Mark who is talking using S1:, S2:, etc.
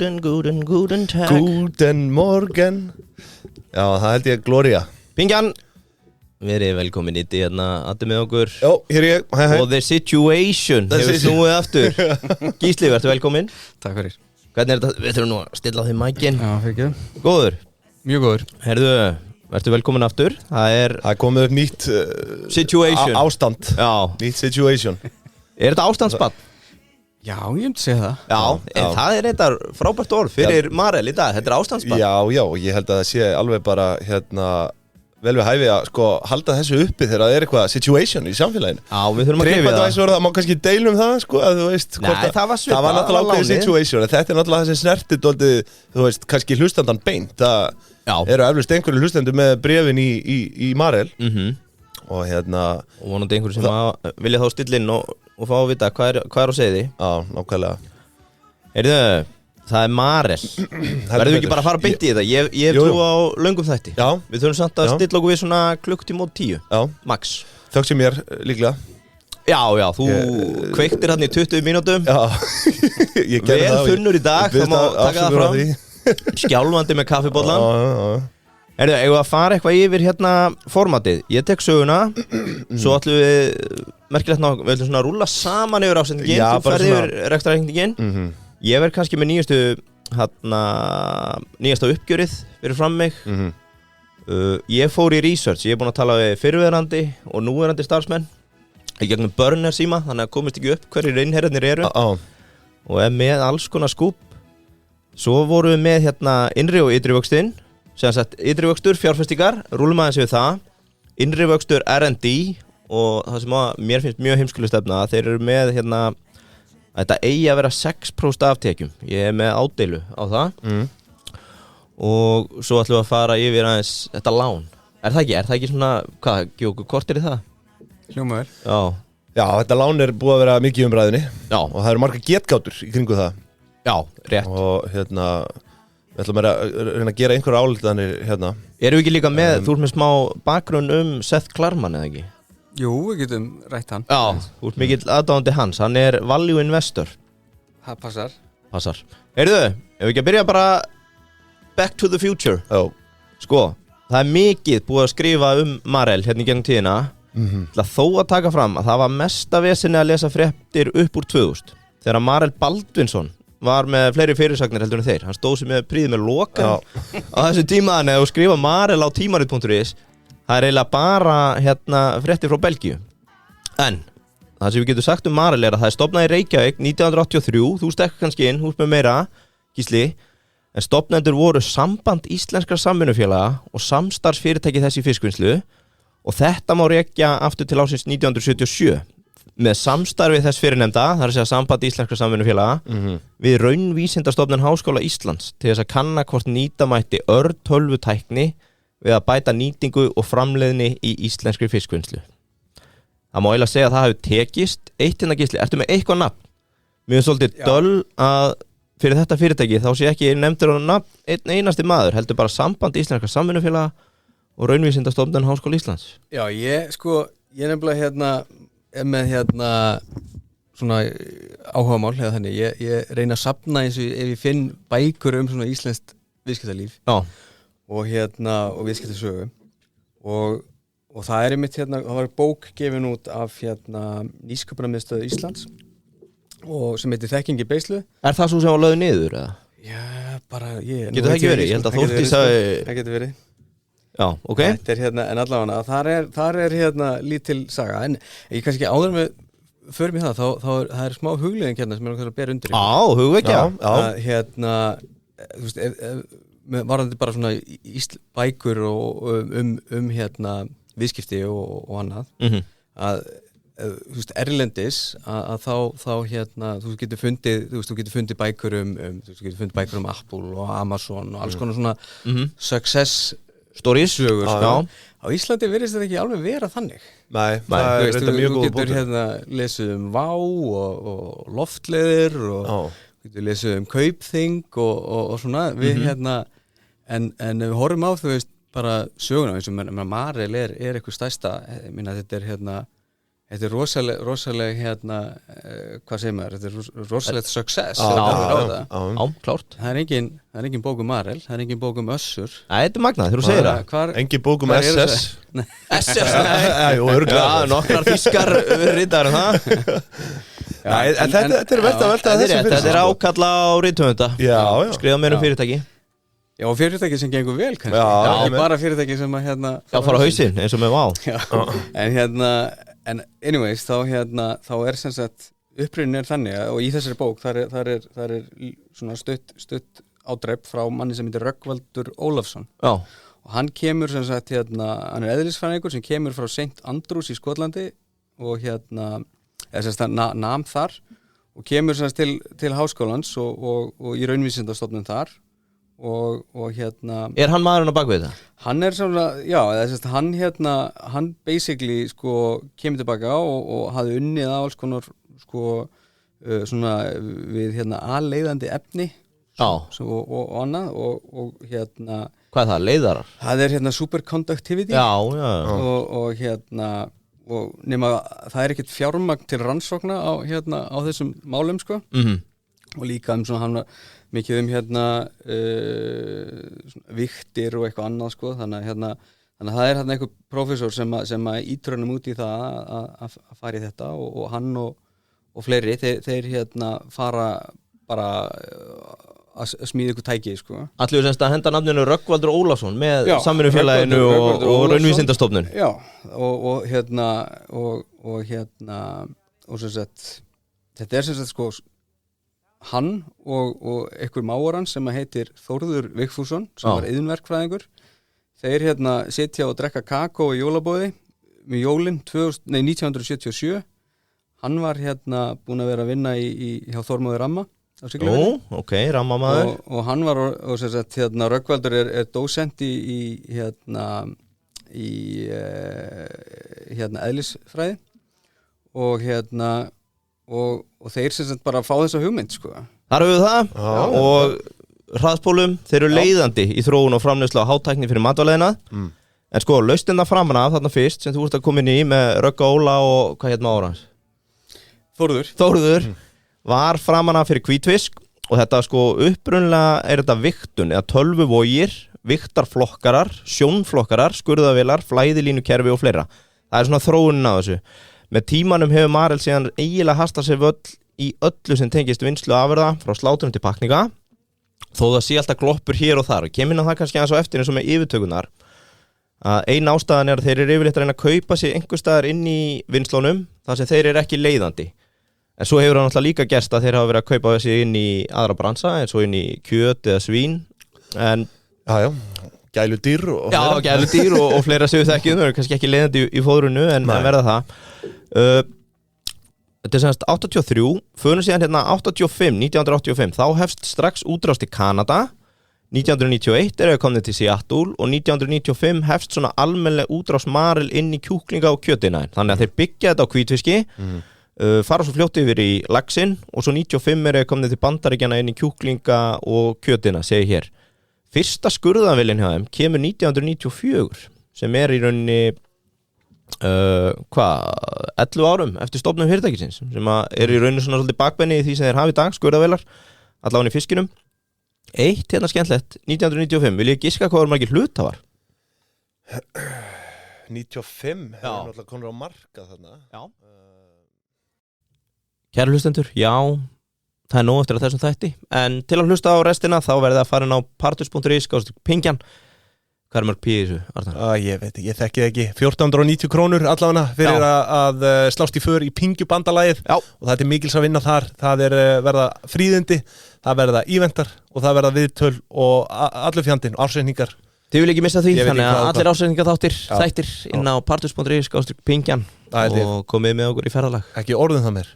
S1: Guten Tag.
S2: Guten morgen. Já, það held ég Gloria.
S1: Pingjan, verið velkomin í hérna aðeins með okkur.
S2: Já, hér er ég, hei.
S1: Og The Situation hefur snúið aftur. Gísli, verður velkomin.
S3: Takk fyrir.
S1: Hvernig þetta? Við þurfum nú að stilla á því mækin.
S3: Já, fyrir ekki.
S1: Góður.
S3: Mjög góður.
S1: Herðu, verður velkomin aftur. Það
S2: komið upp nýtt
S1: Situation.
S2: Ástand.
S1: Já.
S2: Nýtt situation.
S1: Þetta ástandsbarn?
S3: Já, ég myndi segja það.
S1: Já. Það eitthvað frábært orð fyrir Marel í dag. Þetta ástandsbarn.
S2: Já, ég held að það sé alveg bara vel við hæfi að halda þessu uppi þegar það eitthvað situation í samfélaginu.
S1: Já, við þurfum að gefa það.
S2: Það má kannski deilum það, að þú veist.
S1: Nei, það var svipað.
S2: Það var náttúrulega ákveðið situation. Þetta náttúrulega þessi snertið doldið, þú veist, kannski hlustandan beint. Það eru eflaust einhverju hlustendur með bréfin í Marel. Og og
S1: vonandi einhverju sem vilja þá stilla inn og fá að vita hvað er á seiði.
S2: Já, nákvæmlega.
S1: Heyrðu, það Marel. Verðum við ekki bara að fara beint í þetta? Ég trú á löngum þætti.
S2: Já.
S1: Við þurfum samt að stilla okkur við svona klukkutíma og 10.
S2: Já.
S1: Max.
S2: Þökk sem mér líklega.
S1: Já, þú kveiktir hann í 20 mínútum.
S2: Já.
S1: Vel þunnur í dag, það má taka það fram. Skjálfandi með kaffibollan.
S2: Já.
S1: Heyrðu, eigum við að fara eitthvað yfir hérna formatið. Ég tek söguna, svo ætlum við merkilegt ná, við ætlum svona að rúlla saman yfir ásendingin.
S2: Já,
S1: þú ferð yfir rekstrarreikningin. Ég verð kannski með nýjasta uppgjörið fyrir fram mig. Ég fór í research, ég búinn að tala við fyrrverandi og núverandi starfsmenn í gegnum burner síma, þannig að komist ekki upp hverjir innherjarnir eru. Og með alls konar skúp. Svo vorum við með innri og ytri vöxtinn. Sem sagt, ytri vöxtur, fjárfestingar, rúlum aðeins við það. Innri vöxtur, R&D og það sem mér finnst mjög heimskuleg stefna, þeir eru með að þetta eigi að vera 6% aftekjum. Ég er með ádeilu á það. Og svo ætlum við að fara yfir aðeins þetta lán. Er það ekki svona, hvað, hvort er það?
S3: Hljómaður.
S2: Já, þetta lán er búið að vera mikið í umræðinni.
S1: Já.
S2: Og það eru margar getgátur í kringu það.
S1: Já, rétt.
S2: Og við ætlum að reyna að gera einhverja álítanir
S1: Erum við ekki líka með, þú ert með smá bakgrunn Seth Klarman eða ekki?
S3: Jú, við getum rætt hann.
S1: Já, þú ert mikill aðdáandi hans, hann er value investor.
S3: Það passar.
S1: Heyrðu, ef við ekki að byrja bara back to the future.
S2: Já.
S1: Sko, það er mikið búið að skrifa Marel hérna í gegnum tíðina. Þó að taka fram að það var mesta vesinni að lesa fréttir upp úr 2000. Þegar Marel Baldvinsson var með fleiri fyrirsagnir heldur en þeir. Hann stóð sem með príði með lokan á þessu tímaðan eða skrifa Marel á tímarit.is. Það er eiginlega bara fréttir frá Belgíu. En það sem við getum sagt Marel er að það er stofnað í Reykjavík 1983. Þú stekkur kannski inn, hús með meira, Gísli. En stofnendur voru Samband Íslenskra Samvinnufélaga og samstarfsfyrirtæki þess í fiskvinnslu. Og þetta má rekja aftur til ársins 1977. Með samstarfið þess fyrirnefnda, það er að segja Samband Íslenskra Samvinnufélaga, við Raunvísindastofnun Háskóla Íslands til þess að kanna hvort nýta mætti tölvutækni við að bæta nýtingu og framleiðni í íslenskri fiskvinnslu. Það má eiginlega segja að það hefur tekist. Gísli, ertu með eitthvað nafn? Mér finnst svolítið döl að fyrir þetta fyrirtæki þá sé ekki nefndur á nafn einn einasti maður, heldur bara Samband Íslenskra Samvinnufélaga og Raunvísindastofnun Háskóla Íslands.
S3: Já, ég nefnilega er með svona áhugamál eða þannig, ég reyna að safna eins og ef ég finn bækur svona íslenskt viðskiptalíf.
S1: Já.
S3: Og viðskiptasögu og það er einmitt það var bók gefin út af Nýsköpunarmiðstöð Íslands og sem heitir Þekking í beislu.
S1: Er það svo sem var lögð niður eða?
S3: Já, bara
S1: Getur það ekki verið? Ég held að Þórdís
S3: það getur verið.
S1: Já, ok.
S3: Þetta en allavega, þar er lítil saga, en ég kannski áður með förum í það er smá hugleiðing sem er að bera undir.
S1: Hugvekja.
S3: Þú veist, varðandi bara svona bækur og viðskipti og annað, að þú veist, erlendis að þá þú getur fundið bækur um Apple og Amazon og alls konar svona success
S1: stories
S3: sögur. Á Íslandi virðist þetta ekki alveg vera þannig.
S2: Nei, það er þetta mjög góð
S3: punktur. Þú getur lesið Vá og loftleiðir og getur lesið Kaupþing og svona við en við horfum á þú veist bara söguna eins og Marel er eitthvað stærsta, ég meina þetta er Þetta er rosaleg hérna, hvað segir maður, þetta er rosalegt success.
S1: Já, klárt.
S3: Það er engin bók Marel, það er engin bók Össur.
S1: Nei, þetta er magnað, þegar þú segir það.
S2: Engin bók SS.
S1: SS, nei. Nokkrar þýskar ritar það.
S2: En þetta er velt að velta þessu fyrir.
S1: Þetta er ákalla á rithöfunda. Skrifa mér fyrirtæki.
S3: Já, og fyrirtæki sem gengur vel kannski. Ekki bara fyrirtæki sem að hérna...
S1: Já, fara á hausinn, eins og með Vá.
S3: En anyways, þá er sem sagt upprunnin þannig og í þessari bók þar er svona stutt ádrepp frá manni sem heitir Rögnvaldur Ólafsson.
S1: Já.
S3: Og hann kemur sem sagt hann er eðlisfræðingur sem kemur frá St. Andrews í Skotlandi og eða sem sagt nam þar og kemur sem sagt til háskólans og í raunvísindastofnun þar og
S1: Er hann maðurinn á bakvið það?
S3: Hann er svona, já, hann basically kemur tilbaka og hafði unnið á alls konar svona við aðleiðandi efni og annað og
S1: Hvað er það, leiðarar?
S3: Það er superconductivity og nema það er ekkert fjármagn til rannsókna á þessum málum og líka svona hann mikið viktir og eitthvað annað þannig að það er einhver prófessor sem ítrönum út í það að fara í þetta og hann og fleiri þeir fara bara að smíða ykkur tæki
S1: Allir semst að henda nafninu Rögnvaldur Ólafsson með Samvinnufélaginu og Raunvísindastofnun
S3: Já, og sem sagt þetta er sem sagt hann og einhver mágur hans sem heitir Þórður Vigfússon sem var iðnverkfræðingur þeir sitja og drekka kakó í jólabóði með jólin 1977 hann var búinn að vera að vinna hjá Þormóði Ramma á Siglufirði
S1: ok, Rammamaður
S3: og hann var og sem sagt Rögnvaldur er dósent í eðlisfræði og þeir sem sagt bara fá þessa hugmynd
S1: Þar höfum við það og hraðspólum, þeir eru leiðandi í þróun og framleiðslu á hátækni fyrir matvæleiðina en lausnin það framan af þarna fyrst sem þú ert að koma inn í með Rögga Óla og hvað maður hans? Þórður var framan af fyrir hvítfisk og þetta upprunlega er þetta vigtun eða tölvuvogir, vigtarflokkarar, sjónflokkarar, skurðavélar, flæðilínukerfi og fleira það er svona þróunin á þessu Með tímanum hefur Marel síðan eiginlega hastað sér völl í öllu sem tengist vinnslu afurða frá slátrun til pakninga þó það sé alltaf gloppur hér og þar og kemur það kannski aðeins á eftir eins og með yfirtökunar að ein ástæðan er að þeir eru yfirleitt að reyna að kaupa sig einhver staðar inn í vinnslunum þar sem þeir eru ekki leiðandi en svo hefur það náttúrulega líka gerst að þeir hafa verið að kaupa sig inn í aðra bransa eins og inn í kjöt eða svín en
S2: gæludýr
S1: og fleira sem við þekkjum, þau eru kannski ekki leiðandi í fóðrunu en verða það Þetta er semst 83 fyrir síðan 1985 þá hefst strax útrás til Kanada 1991 eru við komnir til Seattle og 1995 hefst svona almennileg útrás Marel inn í kjúklinga og kjötiðnaðinn þannig að þeir byggja þetta á hvítfiski fara svo fljótt yfir í laxinn og svo 95 eru við komnir til Bandaríkjanna inn í kjúklinga og kjötina segi hér Fyrsta skurðavélin hjá þeim kemur 1994 sem er í rauninni 11 árum eftir stofnun fyrirtækisins sem er í rauninni svona svolítið bakbenni í því sem þeir hafa í dag, skurðavélar allavega í fiskinum Eitt skemmtilegt, 1995, vil ég giska hvað var margir hluthafar?
S2: 95, hefur náttúrulega konur á marka þarna
S1: Kæru hlustendur, já það er nóg eftir að þessum þætti en til að hlusta á restina þá verðið að fara inn á partus.is/pingjan Hvað er mörg pí í þessu, Arnar?
S2: Ég veit ekki, ég þekki það ekki 1490 krónur allavega fyrir að slást í för í pingjubandalagið og það er mikils að vinna þar það er verða fríðindi það verða íventar og það verða viðtöl og allur fjandinn, ársreikningar
S1: Þið vil ekki missa því, þannig að allir ársreikningar þættir inn á partus.is/pingjan og komið með okkur í ferðalag
S2: Ekki orðum það mér